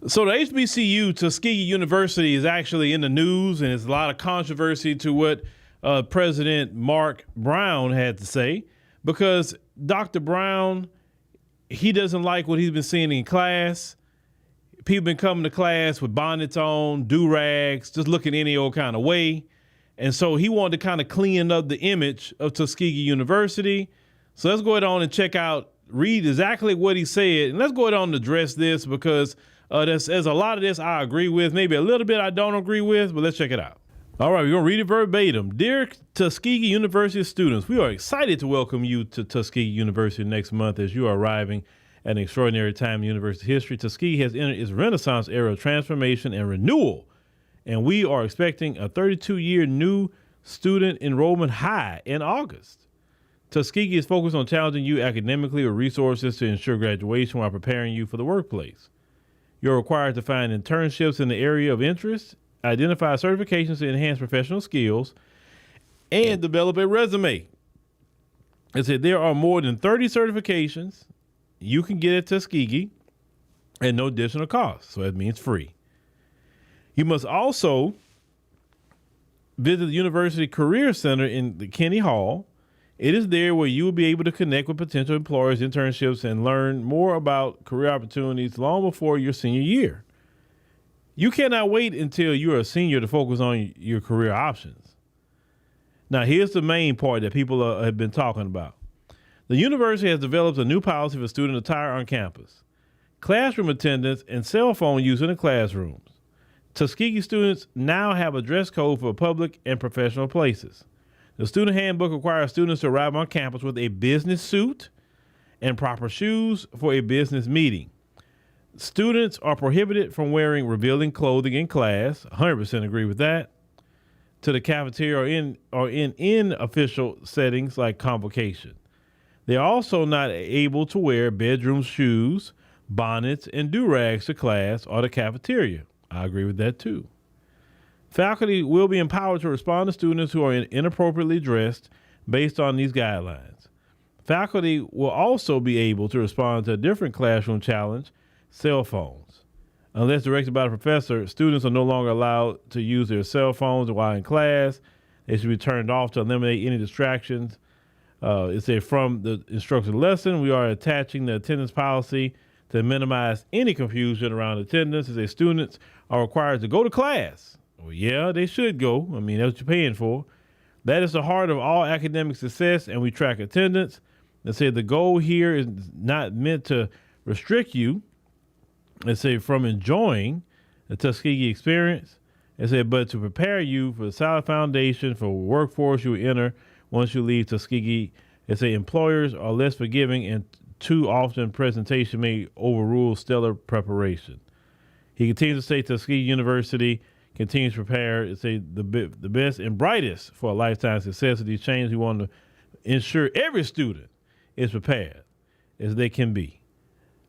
So the HBCU, Tuskegee University, is actually in the news, and there's a lot of controversy to what President Mark Brown had to say, because Dr. Brown, he doesn't like what he's been seeing in class. People been coming to class with bonnets on, do-rags, just looking any old kind of way. And so he wanted to kind of clean up the image of Tuskegee University. So let's go ahead on and read exactly what he said. And let's go ahead on and address this, because there's a lot of this I agree with, maybe a little bit I don't agree with, but let's check it out. All right, we're going to read it verbatim. Dear Tuskegee University students, we are excited to welcome you to Tuskegee University next month as you are arriving at an extraordinary time in university history. Tuskegee has entered its Renaissance era of transformation and renewal, and we are expecting a 32-year new student enrollment high in August. Tuskegee is focused on challenging you academically with resources to ensure graduation while preparing you for the workplace. You're required to find internships in the area of interest, identify certifications to enhance professional skills, and develop a resume. It said there are more than 30 certifications you can get at Tuskegee at no additional cost. So that means free. You must also visit the University Career Center in the Kennedy Hall. It is there where you will be able to connect with potential employers, internships, and learn more about career opportunities long before your senior year. You cannot wait until you're a senior to focus on your career options. Now, here's the main part that people have been talking about. The university has developed a new policy for student attire on campus, classroom attendance, and cell phone use in the classrooms. Tuskegee students now have a dress code for public and professional places. The student handbook requires students to arrive on campus with a business suit and proper shoes for a business meeting. Students are prohibited from wearing revealing clothing in class. 100% agree with that. To the cafeteria or in official settings like convocation. They are also not able to wear bedroom shoes, bonnets, and do-rags to class or the cafeteria. I agree with that too. Faculty will be empowered to respond to students who are inappropriately dressed based on these guidelines. Faculty will also be able to respond to a different classroom challenge, cell phones. Unless directed by the professor, students are no longer allowed to use their cell phones while in class. They should be turned off to eliminate any distractions. It said from the instructed lesson, we are attaching the attendance policy to minimize any confusion around attendance. It says students are required to go to class. Well, yeah, they should go. I mean, that's what you're paying for. That is the heart of all academic success, and we track attendance. They say the goal here is not meant to restrict you, they say, from enjoying the Tuskegee experience. They say, but to prepare you for the solid foundation for workforce you will enter once you leave Tuskegee. They say employers are less forgiving, and too often presentation may overrule stellar preparation. He continues to say Tuskegee University continues to prepare, it say the best and brightest for a lifetime success of these changes. We want to ensure every student is prepared as they can be.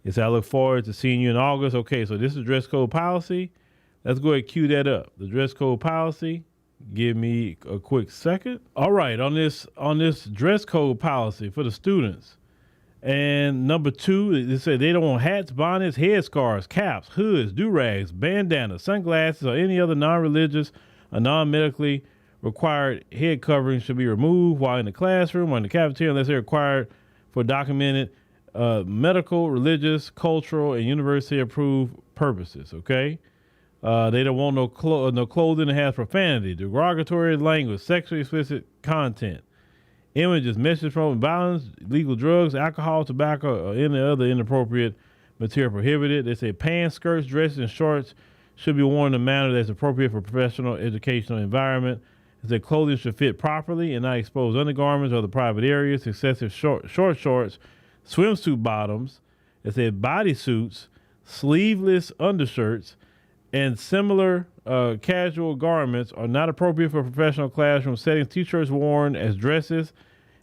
It's I look forward to seeing you in August. Okay, so this is dress code policy. Let's go ahead and cue that up. The dress code policy. Give me a quick second. All right, on this dress code policy for the students. And number 2, they say they don't want hats, bonnets, headscarves, caps, hoods, do-rags, bandanas, sunglasses, or any other non-religious or non-medically required head covering should be removed while in the classroom or in the cafeteria unless they're required for documented medical, religious, cultural, and university-approved purposes, okay? They don't want no clothing that has profanity, derogatory language, sexually explicit content, images, messages from violence, illegal drugs, alcohol, tobacco, or any other inappropriate material prohibited. They say pants, skirts, dresses, and shorts should be worn in a manner that's appropriate for professional educational environment. They say clothing should fit properly and not expose undergarments or the private areas, excessive short shorts, swimsuit bottoms. They say bodysuits, sleeveless undershirts, and similar casual garments are not appropriate for professional classroom settings. T-shirts worn as dresses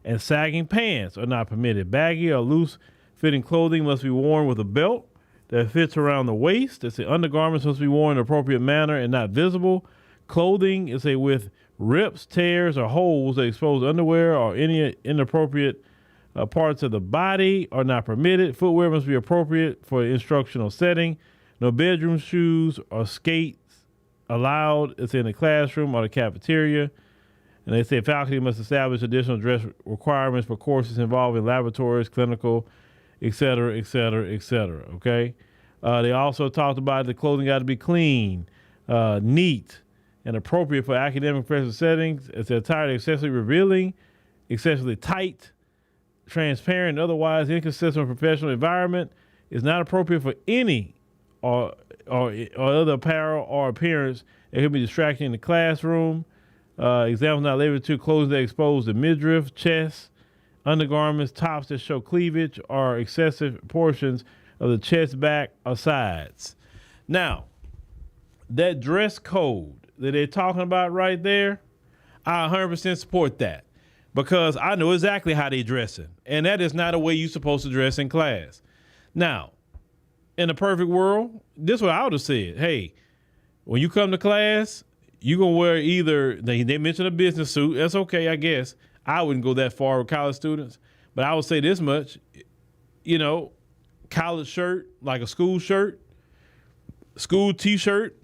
and sagging pants are not permitted. Baggy or loose-fitting clothing must be worn with a belt that fits around the waist. It's the undergarments must be worn in an appropriate manner and not visible. Clothing is with rips, tears, or holes that expose underwear or any inappropriate parts of the body are not permitted. Footwear must be appropriate for the instructional setting. No bedroom shoes or skates allowed. It's in the classroom or the cafeteria. And they say faculty must establish additional dress requirements for courses involving laboratories, clinical, et cetera, et cetera, et cetera. Okay. They also talked about the clothing got to be clean, neat, and appropriate for academic professional settings. It's entirely excessively revealing, excessively tight, transparent, otherwise inconsistent with professional environment. Is not appropriate for any or other apparel or appearance that could be distracting in the classroom. Examples not limited to clothes that expose the midriff, chest, undergarments, tops that show cleavage, or excessive portions of the chest, back, or sides. Now, that dress code that they're talking about right there, I 100% support that because I know exactly how they're dressing, and that is not a way you're supposed to dress in class. Now, in a perfect world, this is what I would have said. Hey, when you come to class, you're going to wear either, they mentioned a business suit. That's okay, I guess. I wouldn't go that far with college students. But I would say this much, college shirt, like a school shirt, school T-shirt,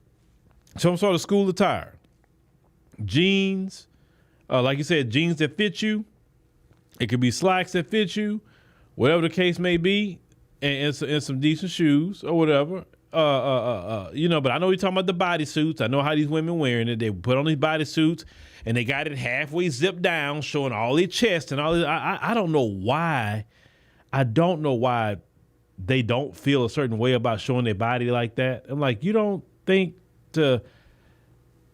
some sort of school attire. Jeans, like you said, jeans that fit you. It could be slacks that fit you, whatever the case may be, and some decent shoes or whatever. But I know you're talking about the bodysuits. I know how these women wearing it. They put on these bodysuits and they got it halfway zipped down, showing all their chest and all this. I don't know why. I don't know why they don't feel a certain way about showing their body like that. I'm like, you don't think to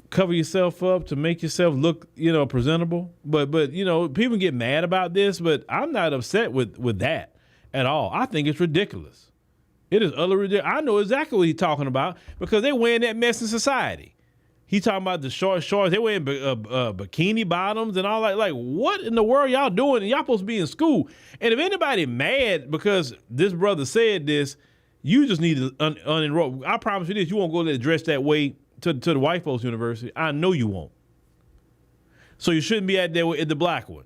cover yourself up to make yourself look, presentable? But people get mad about this, but I'm not upset with that at all. I think it's ridiculous. It is utterly ridiculous. I know exactly what he's talking about because they're wearing that mess in society. He's talking about the shorts. They're wearing bikini bottoms and all that. Like, what in the world y'all doing? Y'all supposed to be in school. And if anybody mad because this brother said this, you just need to unenroll. I promise you this, you won't go there dressed that way to the white folks university. I know you won't. So you shouldn't be at the black one.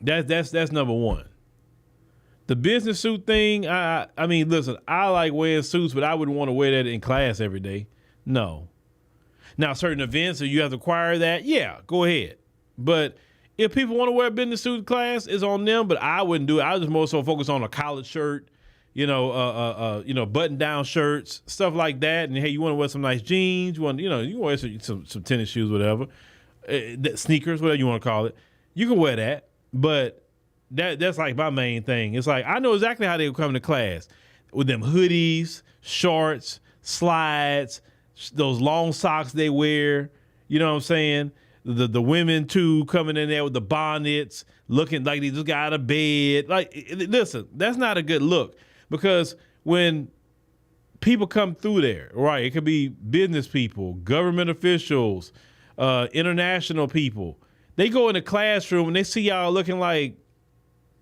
That's number one. The business suit thing, I mean, listen, I like wearing suits, but I wouldn't want to wear that in class every day. No. Now, certain events, you have to acquire that, yeah, go ahead. But if people want to wear a business suit in class, it's on them, but I wouldn't do it. I was just more so focused on a collared shirt, button-down shirts, stuff like that. And, hey, you want to wear some nice jeans, you can wear some tennis shoes, whatever, sneakers, whatever you want to call it. You can wear that, but that's like my main thing. It's like I know exactly how they come to class with them hoodies, shorts, slides, those long socks they wear. You know what I'm saying? The women too coming in there with the bonnets, looking like they just got out of bed. Like, listen, that's not a good look because when people come through there, right? It could be business people, government officials, international people. They go in the classroom and they see y'all looking like,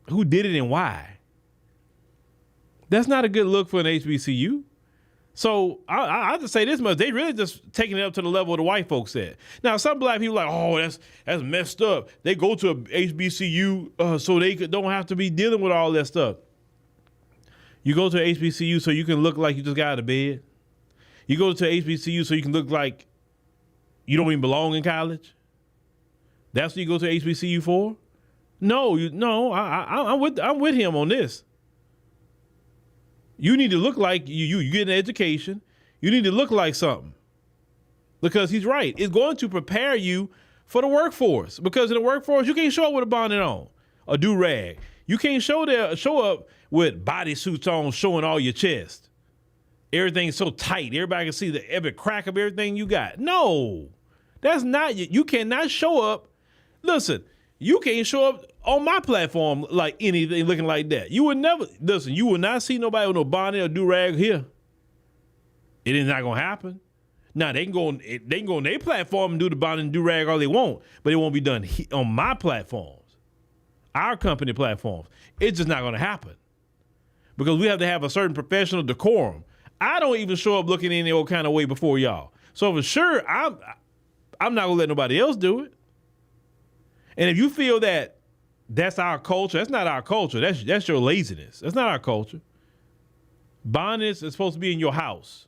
who did it and why? That's not a good look for an HBCU. So I have to say this much. They really just taking it up to the level of the white folks at. Now, some black people are like, oh, that's messed up. They go to a HBCU so they don't have to be dealing with all that stuff. You go to a HBCU so you can look like you just got out of bed. You go to a HBCU so you can look like you don't even belong in college. That's what you go to HBCU for? No, I'm with him on this. You need to look like you get an education. You need to look like something. Because he's right. It's going to prepare you for the workforce. Because in the workforce, you can't show up with a bonnet on, a do-rag. You can't show up with bodysuits on showing all your chest. Everything's so tight. Everybody can see every crack of everything you got. No, that's not, you cannot show up. Listen, you can't show up on my platform like anything looking like that. You would never, listen, you will not see nobody with no bonnet or do-rag here. It is not going to happen. Now, they can go on their platform and do the bonnet and do-rag all they want, but it won't be done on my platforms, our company platforms. It's just not going to happen because we have to have a certain professional decorum. I don't even show up looking any old kind of way before y'all. So for sure, I'm not going to let nobody else do it. And if you feel that that's our culture, that's not our culture. That's your laziness. That's not our culture. Bonnets is supposed to be in your house,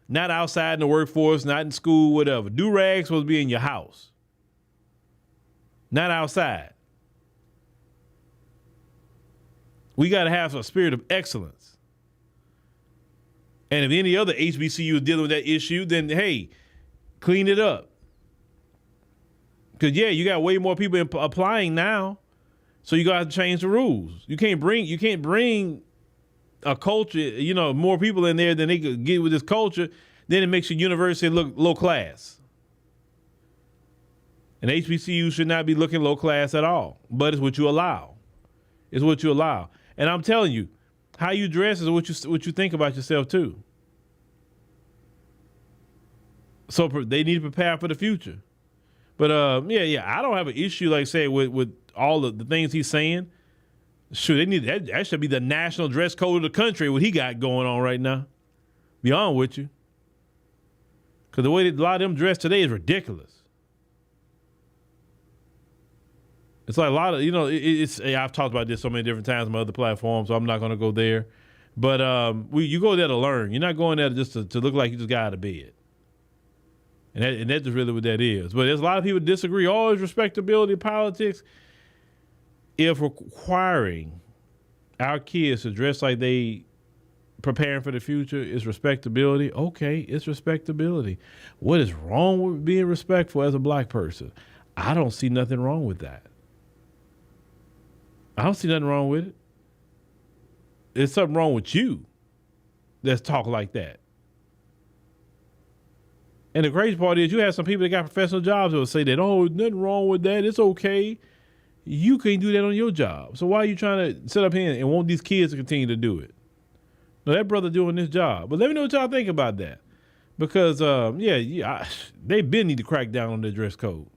not outside in the workforce, not in school, whatever. Do-rags supposed to be in your house, not outside. We got to have a spirit of excellence. And if any other HBCU is dealing with that issue, then, hey, clean it up. Because, yeah, you got way more people applying now, so you got to change the rules. You can't bring a culture, more people in there than they could get with this culture. Then it makes your university look low class. And HBCU should not be looking low class at all, but it's what you allow. It's what you allow. And I'm telling you, how you dress is what you think about yourself too. So they need to prepare for the future. But I don't have an issue, like say, with all of the things he's saying. Sure, they need that should be the national dress code of the country. What he got going on right now, be on with you. Because the way that a lot of them dress today is ridiculous. It's like a lot of, I've talked about this so many different times on my other platforms, so I'm not going to go there. But you go there to learn. You're not going there just to look like you just got out of bed. And that's really what that is. But there's a lot of people disagree. Oh, it's respectability politics. If requiring our kids to dress like they preparing for the future is respectability, okay, it's respectability. What is wrong with being respectful as a black person? I don't see nothing wrong with that. I don't see nothing wrong with it. There's something wrong with you that's talk like that. And the crazy part is you have some people that got professional jobs that will say that, oh, nothing wrong with that. It's okay. You can't do that on your job. So why are you trying to sit up here and want these kids to continue to do it? No, that brother doing this job. But let me know what y'all think about that. Because, they been need to crack down on their dress code.